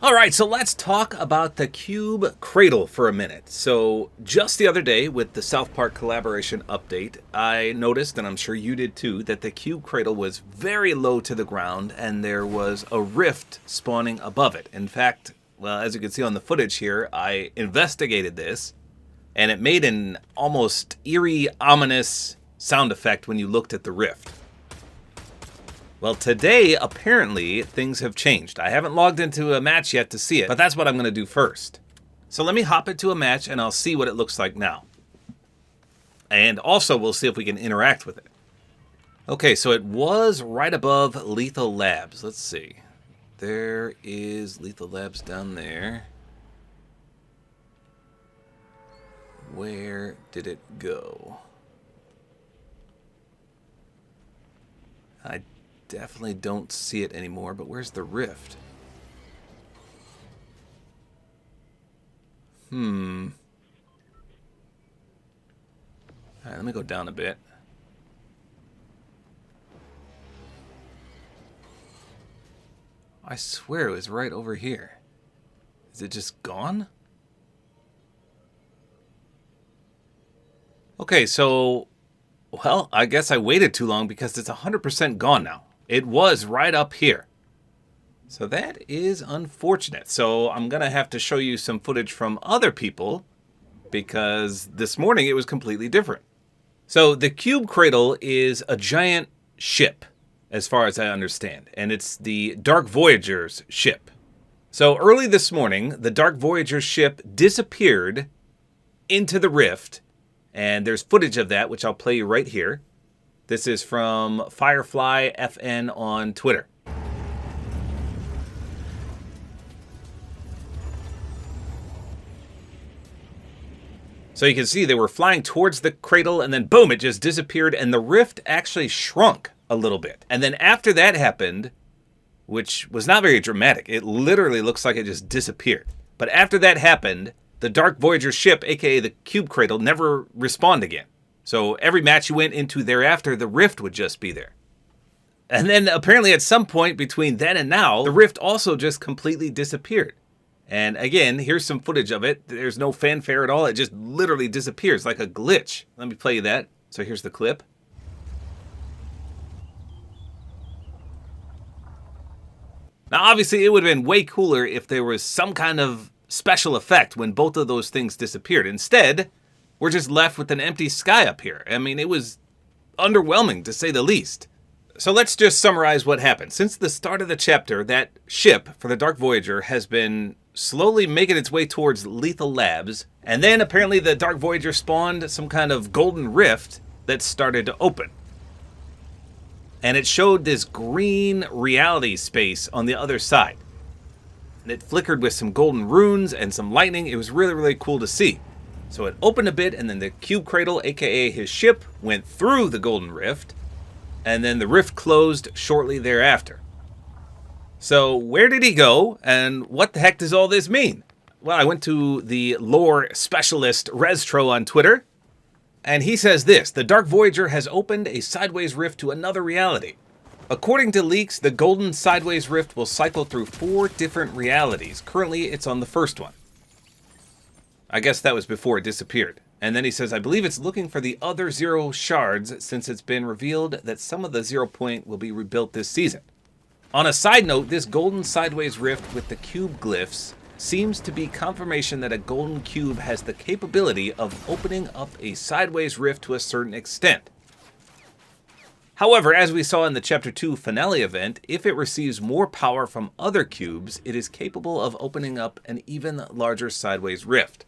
Alright, so let's talk about the Cube Cradle for a minute. So just the other day with the South Park collaboration update, I noticed, and I'm sure you did too, that the Cube Cradle was very low to the ground and there was a rift spawning above it. In fact, well, as you can see on the footage here, I investigated this and it made an almost eerie, ominous sound effect when you looked at the rift. Well, today, apparently, things have changed. I haven't logged into a match yet to see it, but that's what I'm going to do first. So let me hop into a match and I'll see what it looks like now. And also, we'll see if we can interact with it. Okay, so it was right above Lethal Labs. Let's see. There is Lethal Labs down there. Where did it go? I definitely don't see it anymore, but where's the rift? Alright, let me go down a bit. I swear it was right over here. Is it just gone? Okay, so, well, I guess I waited too long because it's 100% gone now. It was right up here. So that is unfortunate. So I'm going to have to show you some footage from other people because this morning it was completely different. So the Cube Cradle is a giant ship, as far as I understand, and it's the Dark Voyager's ship. So early this morning, the Dark Voyager's ship disappeared into the rift, and there's footage of that, which I'll play you right here. This is from Firefly FN on Twitter. So you can see they were flying towards the cradle and then boom, it just disappeared and the rift actually shrunk a little bit. And then after that happened, which was not very dramatic, it literally looks like it just disappeared. But after that happened, the Dark Voyager ship, aka the Cube Cradle, never respawned again. So every match you went into thereafter, the rift would just be there. And then apparently at some point between then and now, the rift also just completely disappeared. And again, here's some footage of it. There's no fanfare at all. It just literally disappears like a glitch. Let me play you that. So here's the clip. Now obviously it would have been way cooler if there was some kind of special effect when both of those things disappeared. Instead, we're just left with an empty sky up here. I mean, it was underwhelming to say the least. So let's just summarize what happened. Since the start of the chapter, that ship for the Dark Voyager has been slowly making its way towards Lethal Labs. And then apparently the Dark Voyager spawned some kind of golden rift that started to open. And it showed this green reality space on the other side. And it flickered with some golden runes and some lightning. It was really, really cool to see. So it opened a bit, and then the Cube Cradle, aka his ship, went through the Golden Rift, and then the rift closed shortly thereafter. So where did he go, and what the heck does all this mean? Well, I went to the lore specialist Restro on Twitter, and he says this: the Dark Voyager has opened a sideways rift to another reality. According to leaks, the Golden Sideways Rift will cycle through 4 different realities. Currently, it's on the first one. I guess that was before it disappeared. And then he says, I believe it's looking for the other 0 shards since it's been revealed that some of the 0 point will be rebuilt this season. On a side note, this Golden Sideways Rift with the cube glyphs seems to be confirmation that a golden cube has the capability of opening up a sideways rift to a certain extent. However, as we saw in the Chapter 2 finale event, if it receives more power from other cubes, it is capable of opening up an even larger sideways rift.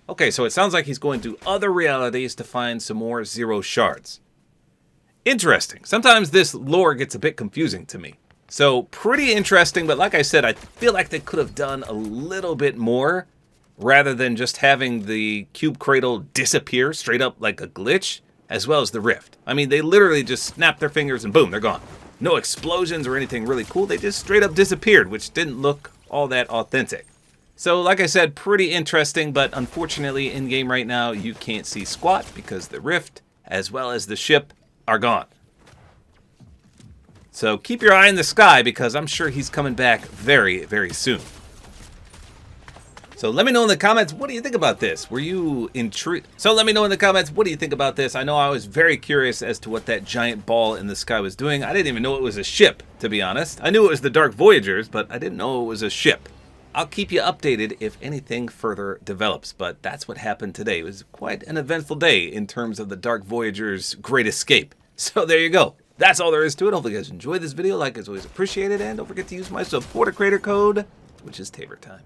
Okay, so it sounds like he's going to other realities to find some more 0 shards. Interesting. Sometimes this lore gets a bit confusing to me. So, pretty interesting, but like I said, I feel like they could have done a little bit more rather than just having the Cube Cradle disappear straight up like a glitch, as well as the rift. I mean, they literally just snapped their fingers and boom, they're gone. No explosions or anything really cool. They just straight up disappeared, which didn't look all that authentic. So, like I said, pretty interesting, but unfortunately, in-game right now, you can't see squat because the rift, as well as the ship, are gone. So keep your eye in the sky because I'm sure he's coming back very, very soon. So let me know in the comments, what do you think about this? Were you intrigued? So let me know in the comments, what do you think about this? I know I was very curious as to what that giant ball in the sky was doing. I didn't even know it was a ship, to be honest. I knew it was the Dark Voyagers, but I didn't know it was a ship. I'll keep you updated if anything further develops, but that's what happened today. It was quite an eventful day in terms of the Dark Voyagers' great escape. So there you go. That's all there is to it. Hopefully you guys enjoyed this video. Like as always, appreciated, and don't forget to use my Support-A-Creator Code, which is tabortime.